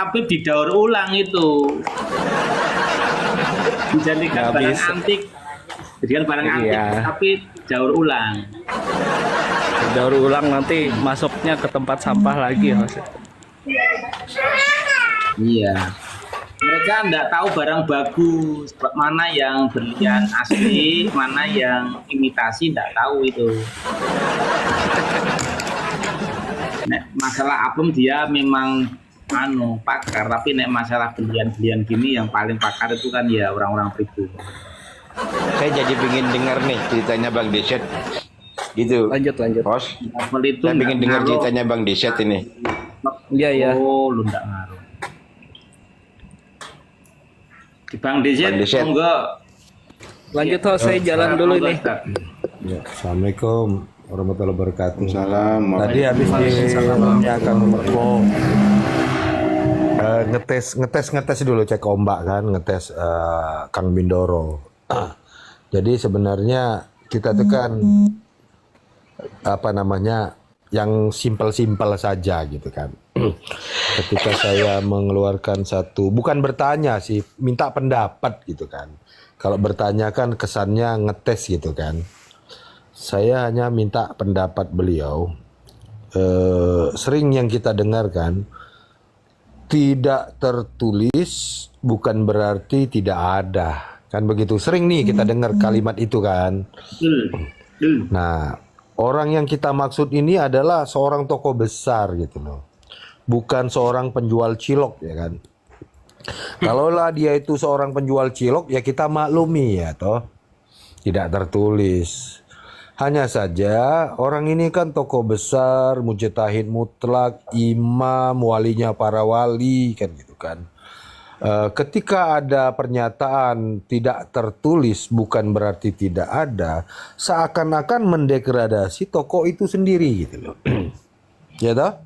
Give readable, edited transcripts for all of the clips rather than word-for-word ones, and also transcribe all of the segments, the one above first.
Habib didaur ulang itu. Dijadikan barang antik. Jadikan barang antik, tapi daur ulang. Daur ulang nanti masuknya ke tempat sampah lagi, Mas. Iya. Mereka enggak tahu barang bagus, mana yang berlian asli, mana yang imitasi, enggak tahu itu. Nek masalah apem dia memang pakar, tapi nek masalah berlian-berlian gini yang paling pakar itu kan ya orang-orang pribumi. Saya jadi pengen dengar nih ceritanya Bang Desyet. Gitu. Lanjut. Bos. Saya pengen dengar ceritanya Bang Desyet ini. Iya. Oh, lu enggak ngaruh. Di Bang Desyet, monggo. Lanjut, host, saya jalan dulu nih. Ya, Assalamualaikum warahmatullahi wabarakatuh. Salam. Tadi habis di Kang Merko ngetes dulu, cek ombak kan, ngetes Kang Bindoro. Jadi sebenarnya kita tekan yang simpel-simpel saja gitu kan. Ketika saya mengeluarkan satu, bukan bertanya sih, minta pendapat gitu kan. Kalau bertanya kan kesannya ngetes gitu kan. Saya hanya minta pendapat beliau. Sering yang kita dengarkan, tidak tertulis bukan berarti tidak ada. Kan begitu, sering nih kita dengar kalimat itu kan. Nah, orang yang kita maksud ini adalah seorang tokoh besar gitu loh. Bukan seorang penjual cilok ya kan. Kalaulah dia itu seorang penjual cilok ya kita maklumi ya toh. Tidak tertulis. Hanya saja orang ini kan tokoh besar, mujtahid mutlak, imam, walinya para wali kan gitu kan. Ketika ada pernyataan tidak tertulis bukan berarti tidak ada, seakan-akan mendegradasi tokoh itu sendiri gitu loh. Ya toh?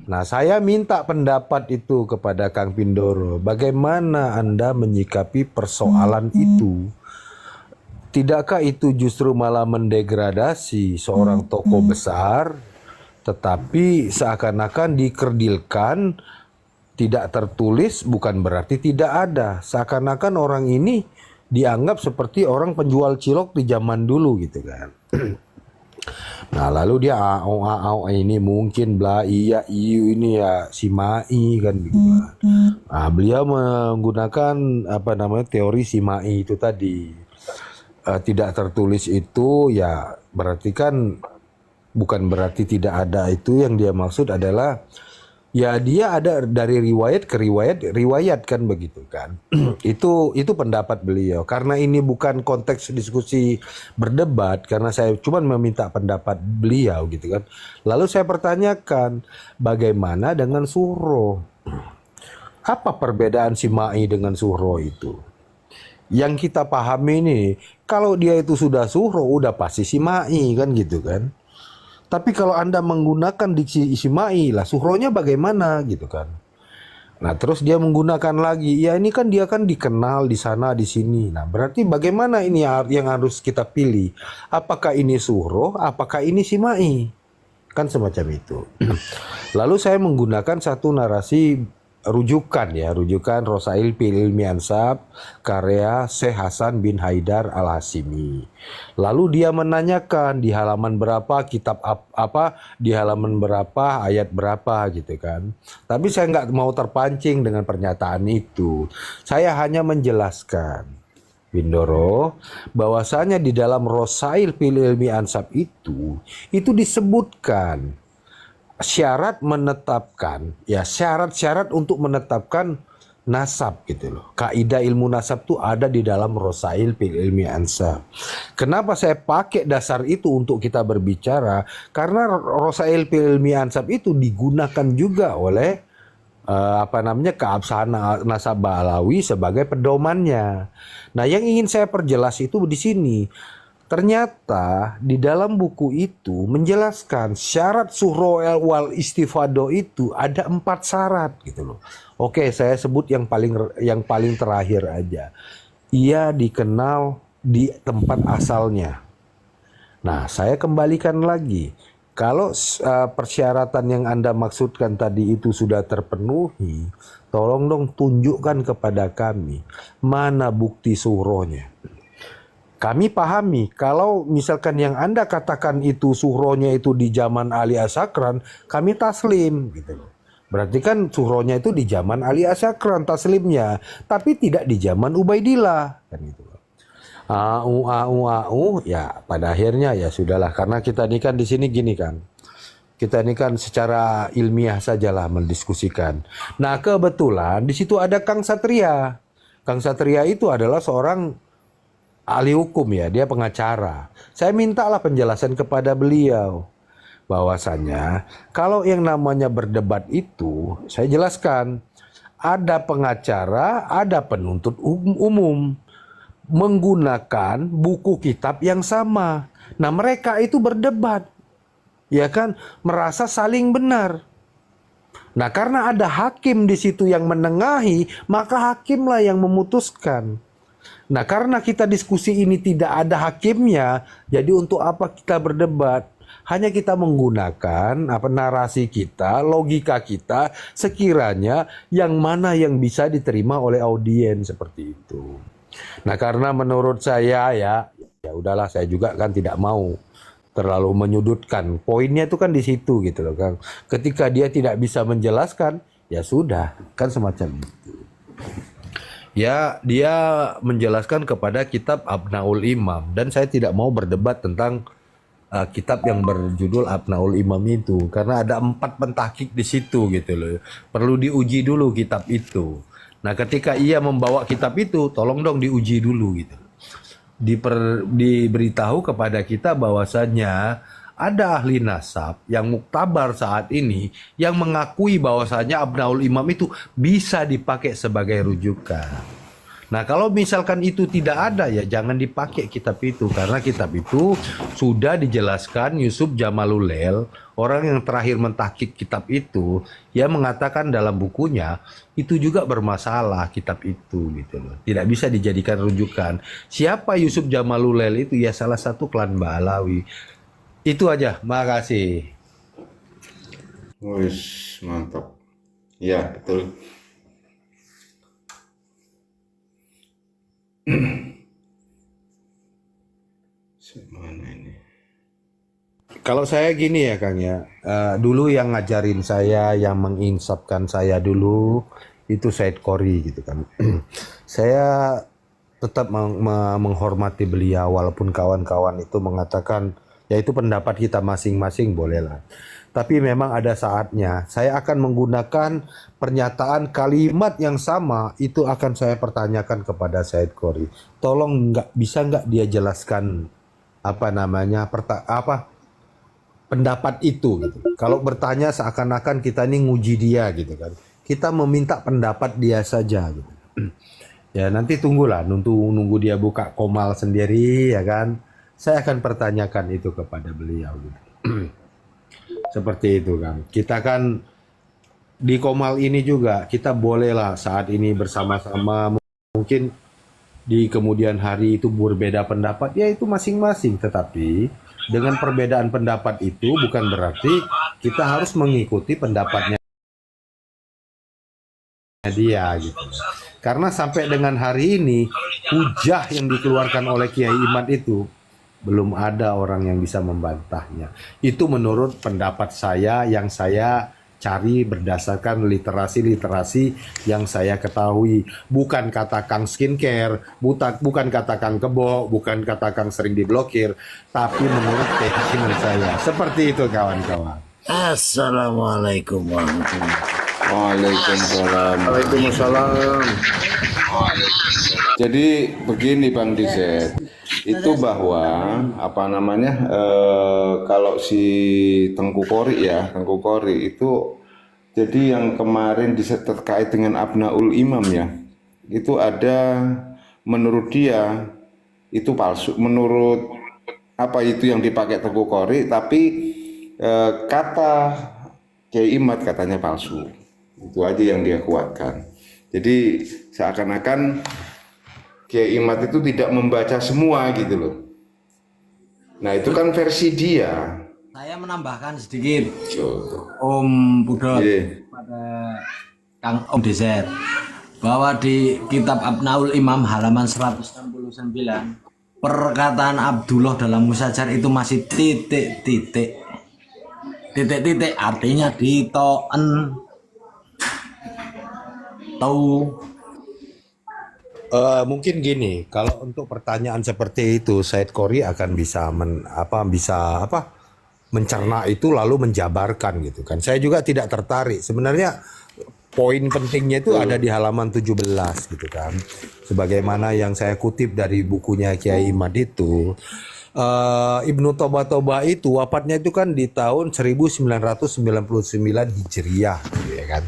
Nah, saya minta pendapat itu kepada Kang Bindoro. Bagaimana Anda menyikapi persoalan itu? Tidakkah itu justru malah mendegradasi seorang tokoh besar, tetapi seakan-akan dikerdilkan, tidak tertulis bukan berarti tidak ada. Seakan-akan orang ini dianggap seperti orang penjual cilok di zaman dulu gitu kan. Nah lalu dia ini mungkin iya ini ya Simai kan gitu. Nah beliau menggunakan teori Simai itu tadi. Tidak tertulis itu ya berarti kan bukan berarti tidak ada, itu yang dia maksud adalah ya dia ada dari riwayat ke riwayat kan begitu kan. itu pendapat beliau. Karena ini bukan konteks diskusi berdebat, karena saya cuma meminta pendapat beliau gitu kan. Lalu saya pertanyakan, bagaimana dengan suro? Apa perbedaan Simai dengan suro itu? Yang kita pahami ini, kalau dia itu sudah suro, udah pasti Simai kan gitu kan. Tapi kalau Anda menggunakan diksi Simai lah, suhronya bagaimana gitu kan. Nah terus dia menggunakan lagi, ya ini kan dia kan dikenal di sana di sini. Nah berarti bagaimana ini yang harus kita pilih? Apakah ini suhro, apakah ini Simai? Kan semacam itu. Lalu saya menggunakan satu narasi rujukan Rosail fil Ilmi Ansab karya Syekh Hasan bin Haidar Al-Hashimi. Lalu dia menanyakan di halaman berapa kitab apa, di halaman berapa ayat berapa gitu kan. Tapi saya nggak mau terpancing dengan pernyataan itu. Saya hanya menjelaskan Bindoro bahwasanya di dalam Rosail fil Ilmi Ansab itu disebutkan syarat untuk menetapkan nasab gitu loh. Kaidah ilmu nasab tuh ada di dalam Rosail fil Ilmi Ansab. Kenapa saya pakai dasar itu untuk kita berbicara? Karena Rosail fil Ilmi Ansab itu digunakan juga oleh keabsahan nasab Ba'alawi sebagai pedomannya. Nah, yang ingin saya perjelas itu di sini. Ternyata di dalam buku itu menjelaskan syarat suhro wal istifado itu ada 4 syarat gitu loh. Oke, saya sebut yang paling terakhir aja. Ia dikenal di tempat asalnya. Nah, saya kembalikan lagi. Kalau persyaratan yang Anda maksudkan tadi itu sudah terpenuhi, tolong dong tunjukkan kepada kami mana bukti suhrohnya. Kami pahami kalau misalkan yang Anda katakan itu suhrohnya itu di zaman Ali As-Sakran, kami taslim gitu loh. Berarti kan suhrohnya itu di zaman Ali As-Sakran taslimnya, tapi tidak di zaman Ubaidillah kan gitu loh. Ya pada akhirnya ya sudahlah, karena kita ini kan di sini gini kan. Kita ini kan secara ilmiah sajalah mendiskusikan. Nah, kebetulan di situ ada Kang Satria. Kang Satria itu adalah seorang ahli hukum ya, dia pengacara. Saya mintalah penjelasan kepada beliau bahwasannya kalau yang namanya berdebat itu, saya jelaskan ada pengacara, ada penuntut umum menggunakan buku kitab yang sama. Nah, mereka itu berdebat, ya kan, merasa saling benar. Nah, karena ada hakim di situ yang menengahi, maka hakimlah yang memutuskan. Nah, karena kita diskusi ini tidak ada hakimnya, jadi untuk apa kita berdebat? Hanya kita menggunakan narasi kita, logika kita, sekiranya yang mana yang bisa diterima oleh audiens seperti itu. Nah, karena menurut saya ya udahlah, saya juga kan tidak mau terlalu menyudutkan. Poinnya itu kan di situ gitu loh, Kang. Ketika dia tidak bisa menjelaskan, ya sudah, kan semacam itu. Ya, dia menjelaskan kepada kitab Abnaul Imam, dan saya tidak mau berdebat tentang kitab yang berjudul Abnaul Imam itu, karena ada 4 pentahkik di situ gitu loh. Perlu diuji dulu kitab itu. Nah, ketika ia membawa kitab itu, tolong dong diuji dulu gitu. Diberitahu kepada kita bahwasannya ada ahli nasab yang muktabar saat ini yang mengakui bahwasannya Abnaul Imam itu bisa dipakai sebagai rujukan. Nah, kalau misalkan itu tidak ada, ya jangan dipakai kitab itu, karena kitab itu sudah dijelaskan Yusuf Jamalulail, orang yang terakhir mentahkik kitab itu, dia mengatakan dalam bukunya itu juga bermasalah kitab itu gitu loh. Tidak bisa dijadikan rujukan. Siapa Yusuf Jamalulail itu? Ya salah satu klan Ba'alawi. Itu aja. Makasih. Wih, mantap. Ya, betul. Mana ini? Kalau saya gini ya Kang ya, dulu yang ngajarin saya, yang menginsapkan saya dulu itu Said Qori gitu kan. Saya tetap menghormati beliau walaupun kawan-kawan itu mengatakan ya itu pendapat kita masing-masing, bolehlah. Tapi memang ada saatnya saya akan menggunakan pernyataan kalimat yang sama, itu akan saya pertanyakan kepada Said Qori. Tolong bisa nggak dia jelaskan pendapat itu gitu. Kalau bertanya seakan-akan kita ini nguji dia gitu kan. Kita meminta pendapat dia saja gitu. Ya nanti tunggulah, nunggu dia buka komal sendiri ya kan. Saya akan pertanyakan itu kepada beliau gitu. Seperti itu kan. Kita kan di komal ini juga kita bolehlah saat ini bersama-sama, mungkin di kemudian hari itu berbeda pendapat, ya itu masing-masing. Tetapi dengan perbedaan pendapat itu bukan berarti kita harus mengikuti pendapatnya dia gitu. Karena sampai dengan hari ini hujah yang dikeluarkan oleh Kiai Imad itu belum ada orang yang bisa membantahnya. Itu menurut pendapat saya yang saya cari berdasarkan literasi yang saya ketahui. Bukan kata Kang Skincare, bukan kata Kang Kebo, bukan kata Kang sering diblokir, tapi menurut keyakinan saya. Seperti itu kawan-kawan. Assalamualaikum warahmatullahi wabarakatuh. Waalaikumsalam. Waalaikumsalam. Jadi begini Bang Dizet, itu bahwa kalau si Tengku Qori itu jadi yang kemarin terkait dengan Abnaul Imam ya, itu ada menurut dia itu palsu, menurut apa itu yang dipakai Tengku Qori, tapi kata Kiai Imad katanya palsu. Itu aja yang dia kuatkan. Jadi seakan-akan Kiai Imad itu tidak membaca semua gitu loh. Nah itu kan versi dia. Saya menambahkan sedikit, Om Pudot, pada Kang Om Deser, bahwa di kitab Abnaul Imam halaman 169, perkataan Abdullah dalam Musajar itu masih titik-titik. Titik-titik artinya ditoen. Tahu. Mungkin gini, kalau untuk pertanyaan seperti itu, Said Qori akan bisa mencerna itu lalu menjabarkan gitu kan. Saya juga tidak tertarik. Sebenarnya poin pentingnya itu ada di halaman 17 gitu kan. Sebagaimana yang saya kutip dari bukunya Kiai Imad itu, Ibnu Toba itu wafatnya itu kan di tahun 1999 Hijriah gitu ya kan.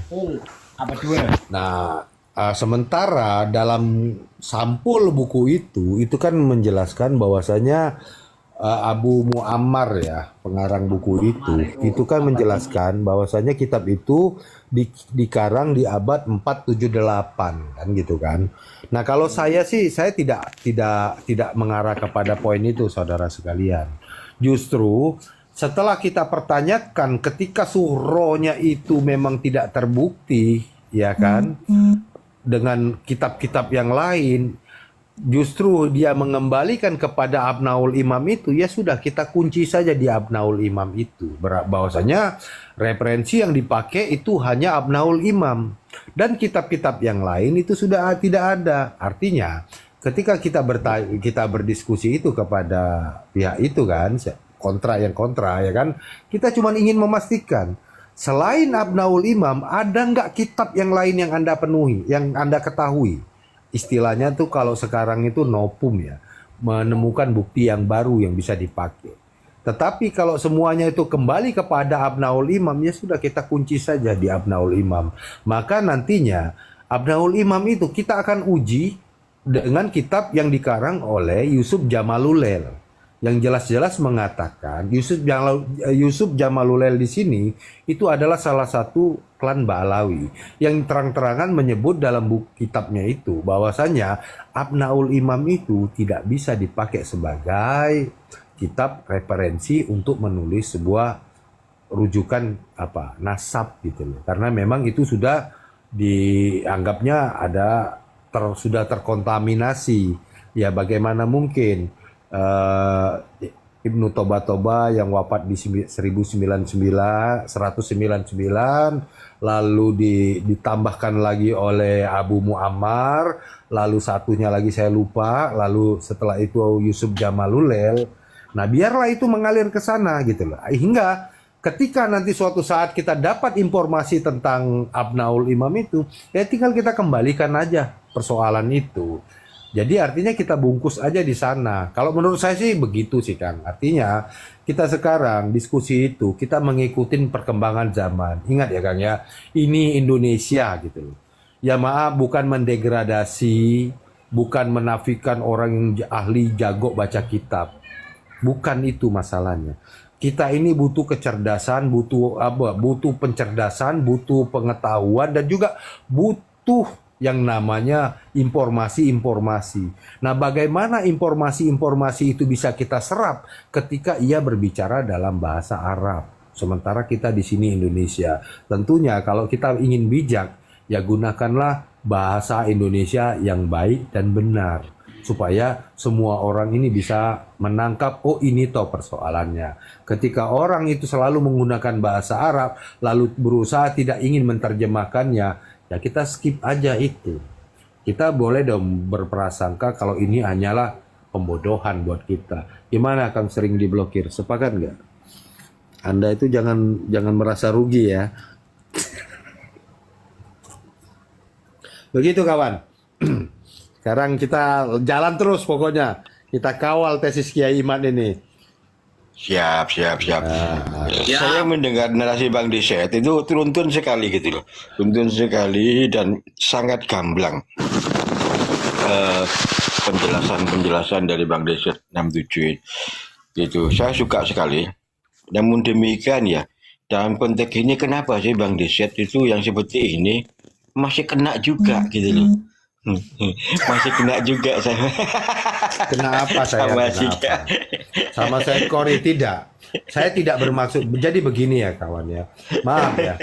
Apa dua? Nah, sementara dalam sampul buku itu kan menjelaskan bahwasanya Abu Muammar ya, pengarang buku itu kan menjelaskan bahwasanya kitab itu dikarang di abad 478 kan gitu kan. Nah, kalau saya sih saya tidak mengarah kepada poin itu saudara sekalian. Justru setelah kita pertanyakan ketika surahnya itu memang tidak terbukti ya kan dengan kitab-kitab yang lain, justru dia mengembalikan kepada Abnaul Imam itu, ya sudah kita kunci saja di Abnaul Imam itu. Bahwasanya referensi yang dipakai itu hanya Abnaul Imam. Dan kitab-kitab yang lain itu sudah tidak ada. Artinya ketika kita berdiskusi itu kepada pihak itu kan, kontra ya kan, kita cuma ingin memastikan selain Abnaul Imam ada nggak kitab yang lain yang Anda penuhi, yang Anda ketahui. Istilahnya tuh kalau sekarang itu nopum ya, menemukan bukti yang baru yang bisa dipakai. Tetapi kalau semuanya itu kembali kepada Abnaul Imam, ya sudah kita kunci saja di Abnaul Imam. Maka nantinya Abnaul Imam itu kita akan uji dengan kitab yang dikarang oleh Yusuf Jamalulail. Yang jelas-jelas mengatakan Yusuf Jamalulail di sini itu adalah salah satu klan Ba'alawi yang terang-terangan menyebut dalam buku kitabnya itu bahwasanya Abnaul Imam itu tidak bisa dipakai sebagai kitab referensi untuk menulis sebuah rujukan nasab gitu loh. Karena memang itu sudah dianggapnya sudah terkontaminasi. Ya bagaimana mungkin Ibnu Toba yang wafat di 199 lalu ditambahkan lagi oleh Abu Muammar, lalu satunya lagi saya lupa, lalu setelah itu Yusuf Jamalulail. Nah, biarlah itu mengalir ke sana gitu loh. Hingga ketika nanti suatu saat kita dapat informasi tentang Abnaul Imam itu, ya tinggal kita kembalikan aja persoalan itu. Jadi artinya kita bungkus aja di sana. Kalau menurut saya sih begitu sih Kang. Artinya kita sekarang diskusi itu kita mengikuti perkembangan zaman. Ingat ya Kang ya, ini Indonesia gitu loh. Ya maaf, bukan mendegradasi, bukan menafikan orang yang ahli jago baca kitab. Bukan itu masalahnya. Kita ini butuh kecerdasan, butuh pencerdasan, butuh pengetahuan dan juga butuh yang namanya informasi-informasi. Nah, bagaimana informasi-informasi itu bisa kita serap ketika ia berbicara dalam bahasa Arab? Sementara kita di sini Indonesia. Tentunya kalau kita ingin bijak, ya gunakanlah bahasa Indonesia yang baik dan benar. Supaya semua orang ini bisa menangkap, oh ini toh persoalannya. Ketika orang itu selalu menggunakan bahasa Arab, lalu berusaha tidak ingin menerjemahkannya, ya kita skip aja itu. Kita boleh dong berprasangka kalau ini hanyalah pembodohan buat kita. Gimana Kang sering diblokir? Sepakat nggak? Anda itu jangan merasa rugi ya. Begitu kawan. Sekarang kita jalan terus pokoknya. Kita kawal tesis Kiai Imad ini. Siap. Saya mendengar narasi Bang Deset itu turuntun sekali gitu loh. Turuntun sekali dan sangat gamblang. Penjelasan dari Bang Deset 67 itu saya suka sekali. Namun demikian ya, dalam konteks ini kenapa sih Bang Deset itu yang seperti ini masih kena juga gitu loh. Masih kena juga saya. Kenapa saya? Masih Kenapa? sama Said Kori tidak. Saya tidak bermaksud. Jadi begini ya kawan ya. Maaf ya.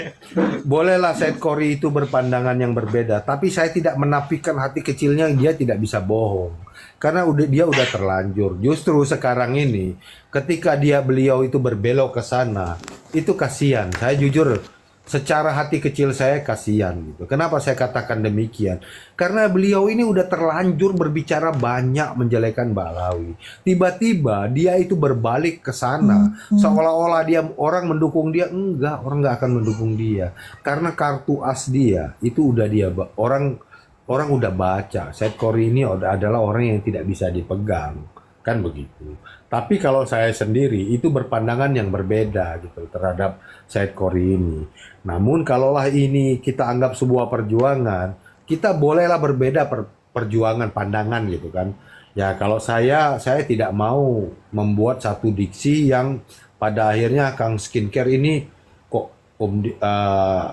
Bolehlah Said Kori itu berpandangan yang berbeda, tapi saya tidak menafikan hati kecilnya dia tidak bisa bohong. Karena dia udah terlanjur. Justru sekarang ini ketika beliau itu berbelok ke sana, itu kasihan. Saya jujur secara hati kecil saya kasihan gitu. Kenapa saya katakan demikian? Karena beliau ini udah terlanjur berbicara banyak menjelekan Ba'alawi. Tiba-tiba dia itu berbalik ke sana, seolah-olah dia orang mendukung dia. Enggak, orang nggak akan mendukung dia. Karena kartu as dia itu udah orang udah baca. Said Kori ini adalah orang yang tidak bisa dipegang, kan begitu. Tapi kalau saya sendiri itu berpandangan yang berbeda gitu terhadap Said Kori ini. Namun kalaulah ini kita anggap sebuah perjuangan, kita bolehlah berbeda perjuangan pandangan gitu kan. Ya kalau saya tidak mau membuat satu diksi yang pada akhirnya Kang Skincare ini kok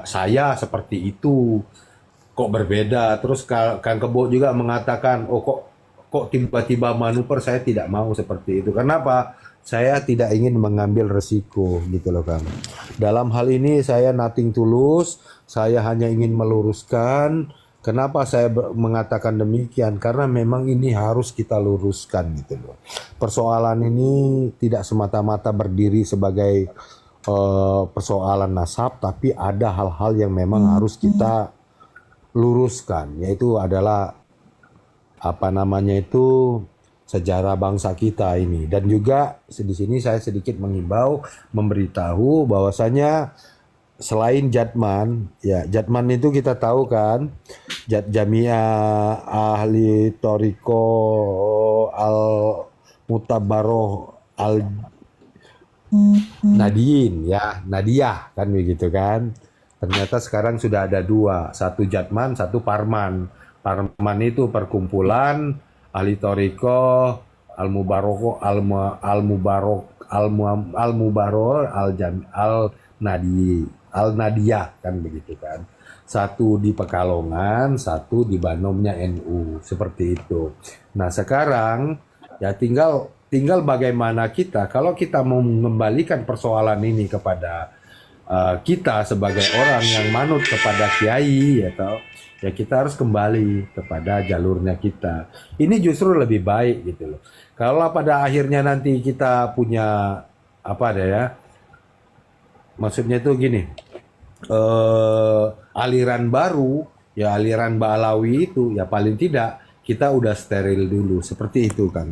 saya seperti itu, kok berbeda. Terus Kang Kebo juga mengatakan, oh kok tiba-tiba manuver, saya tidak mau seperti itu. Kenapa? Saya tidak ingin mengambil resiko gitu loh Kang. Dalam hal ini saya nothing tulus, saya hanya ingin meluruskan. Kenapa saya mengatakan demikian? Karena memang ini harus kita luruskan gitu loh. Persoalan ini tidak semata-mata berdiri sebagai persoalan nasab, tapi ada hal-hal yang memang harus kita luruskan, yaitu adalah sejarah bangsa kita ini. Dan juga di sini saya sedikit mengimbau, memberitahu bahwasanya selain Jatman, ya Jatman itu kita tahu kan, Jamiah Ahli Toriko Al Mutabaroh Al Nadiyin, ya Nadiah kan begitu kan. Ternyata sekarang sudah ada dua, satu Jatman, satu Parman. Parman itu perkumpulan ahli toriko al-mubarok al-nadiyah kan begitu kan. Satu di Pekalongan, satu di Banomnya NU, seperti itu. Nah sekarang ya tinggal bagaimana kita, kalau kita mau mengembalikan persoalan ini kepada kita sebagai orang yang manut kepada kiai ya kita harus kembali kepada jalurnya kita. Ini justru lebih baik gitu loh. Kalau pada akhirnya nanti kita punya maksudnya itu gini, aliran baru, ya aliran Ba'alawi itu, ya paling tidak kita udah steril dulu, seperti itu kan.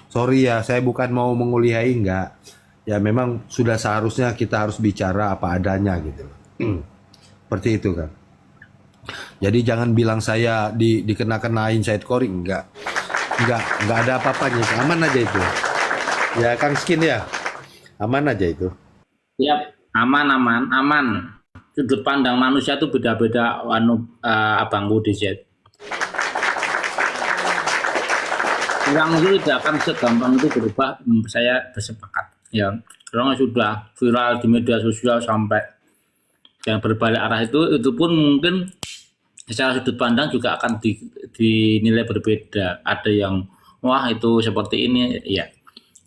Sorry ya, saya bukan mau menguliahi, enggak. Ya memang sudah seharusnya kita harus bicara apa adanya gitu. Seperti itu kan. Jadi jangan bilang saya dikenain Said Kori, enggak ada apa-apanya, aman aja itu. Ya Kang Skin ya, aman aja itu. Siap, aman. Sudut pandang manusia itu beda-beda, Abang DZ. Kurang itu tidak akan segampang itu berubah, saya bersepakat. Ya, karena sudah viral di media sosial sampai yang berbalik arah itu pun mungkin secara sudut pandang juga akan dinilai berbeda. Ada yang wah itu seperti ini, ya.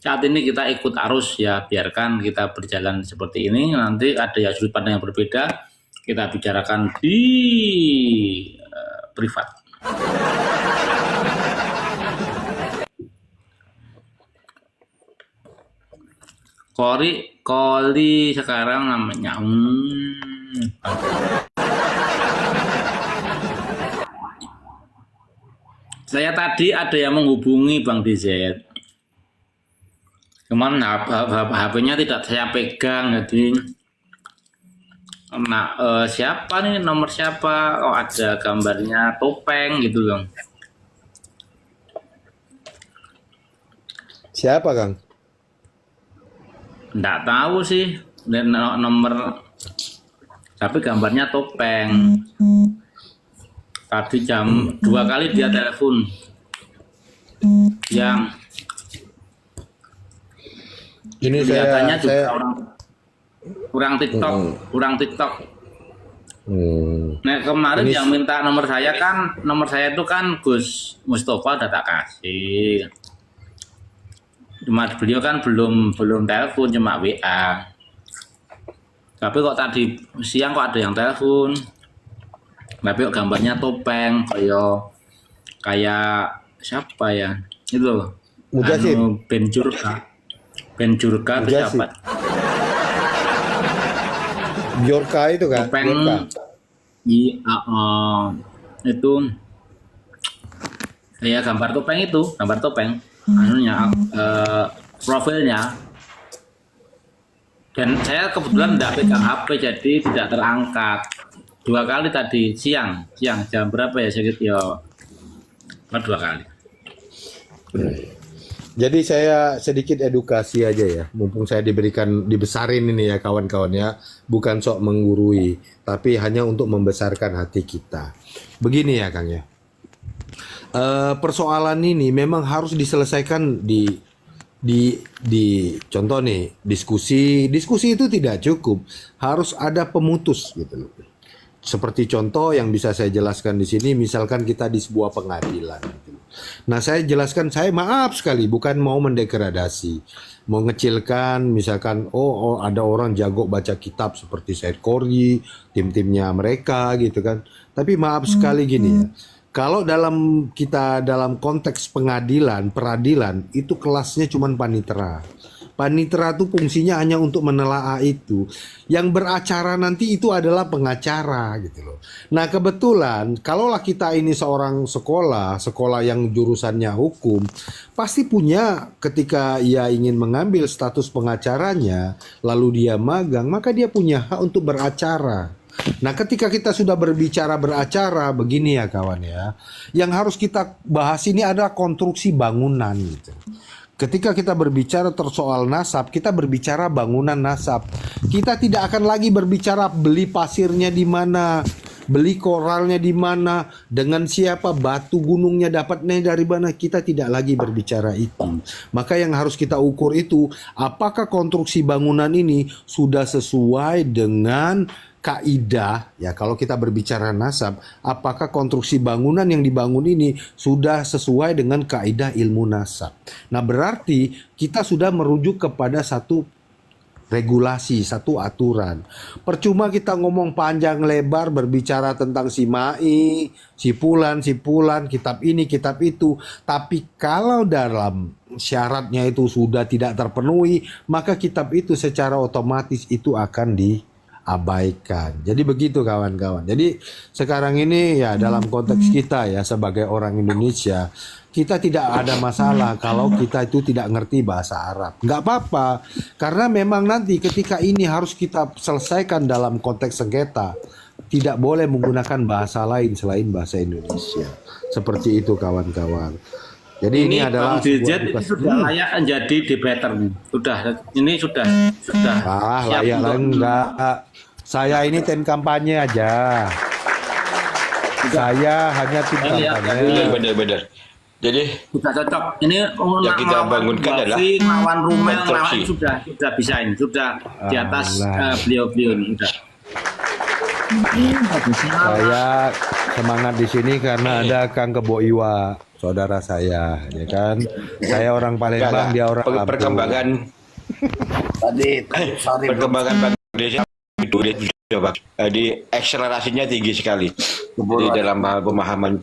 Saat ini kita ikut arus ya, biarkan kita berjalan seperti ini. Nanti ada ya sudut pandang yang berbeda, kita bicarakan di privat. Koli sekarang namanya. Saya tadi ada yang menghubungi Bang DZ. Cuman HP-nya tidak saya pegang, jadi siapa nih, nomor siapa? Oh ada gambarnya topeng gitu loh. Siapa Kang? Nggak tahu sih nomor, tapi gambarnya topeng. Tadi jam 2 kali dia telepon. Yang ini kelihatannya juga kurang TikTok. Nah kemarin yang minta nomor saya itu kan Gus Mustafa udah tak kasih. Cuma beliau kan belum telepon, cuma WA. Tapi kok tadi siang kok ada yang telepon. Tapi kok gambarnya topeng kayak siapa ya? Itu loh. Mujasim. Benjurka itu Mujasim. siapa? Bjorka itu kan? Topeng. Bjorka. Iya, itu ya gambar topeng anunya profilnya, dan saya kebetulan tidak pegang HP jadi tidak terangkat 2 kali tadi siang jam berapa ya sekitar 2 kali. Jadi saya sedikit edukasi aja ya, mumpung saya dibesarin ini ya kawan-kawan ya, bukan sok menggurui, tapi hanya untuk membesarkan hati kita. Begini ya Kang ya, persoalan ini memang harus diselesaikan di contoh nih diskusi itu tidak cukup, harus ada pemutus gitu loh. Seperti contoh yang bisa saya jelaskan di sini, misalkan kita di sebuah pengadilan gitu. Nah, saya jelaskan, saya maaf sekali bukan mau mendegradasi, mau ngecilkan, misalkan ada orang jago baca kitab seperti Said Qori, tim-timnya mereka gitu kan. Tapi maaf sekali gini ya. Kalau dalam konteks pengadilan, peradilan itu kelasnya cuma panitera. Panitera itu fungsinya hanya untuk menelaah itu. Yang beracara nanti itu adalah pengacara gitu loh. Nah, kebetulan kalaulah kita ini seorang sekolah yang jurusannya hukum, pasti punya ketika ia ingin mengambil status pengacaranya, lalu dia magang, maka dia punya hak untuk beracara. Nah, ketika kita sudah berbicara beracara begini ya kawan ya, yang harus kita bahas ini adalah konstruksi bangunan gitu. Ketika kita berbicara soal nasab, kita berbicara bangunan nasab. Kita tidak akan lagi berbicara beli pasirnya di mana, beli koralnya di mana, dengan siapa, batu gunungnya dapatnya dari mana. Kita tidak lagi berbicara itu. Maka yang harus kita ukur itu, apakah konstruksi bangunan ini sudah sesuai dengan kaidah ya. Kalau kita berbicara nasab, apakah konstruksi bangunan yang dibangun ini sudah sesuai dengan kaidah ilmu nasab. Nah, berarti kita sudah merujuk kepada satu regulasi, satu aturan. Percuma kita ngomong panjang lebar berbicara tentang si Mai, si Fulan, kitab ini, kitab itu, tapi kalau dalam syaratnya itu sudah tidak terpenuhi, maka kitab itu secara otomatis itu akan diabaikan. Jadi begitu kawan-kawan. Jadi sekarang ini ya dalam konteks kita ya sebagai orang Indonesia, kita tidak ada masalah kalau kita itu tidak ngerti bahasa Arab. Nggak apa-apa, karena memang nanti ketika ini harus kita selesaikan dalam konteks sengketa, tidak boleh menggunakan bahasa lain selain bahasa Indonesia. Seperti itu kawan-kawan. Jadi ini adalah Bang Dirjen ini sudah layak menjadi debater. Ini sudah siap layak lah untuk enggak. Saya ini tim kampanye aja. Saya hanya tim kampanye. Benar-benar. Jadi sudah cocok. Ini yang kita bangunkan adalah lawan Rumel, konstruksi. sudah bisa ini, sudah di atas beliau-beliau ini sudah. Saya semangat di sini karena ada Kang Kebo Iwa, saudara saya, ya kan. Saya orang Palembang, dia orang Lampung. Perkembangan Bang Desa itu di akselerasinya tinggi sekali. Jadi dalam hal pemahaman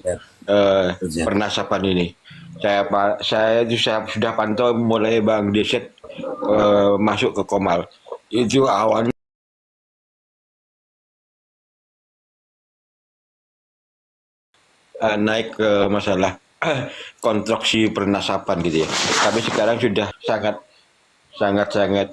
pernasaban ini, saya sudah pantau mulai Bang Deset masuk ke Komal. Itu awalnya naik ke masalah konstruksi pernasaban gitu ya. Tapi sekarang sudah sangat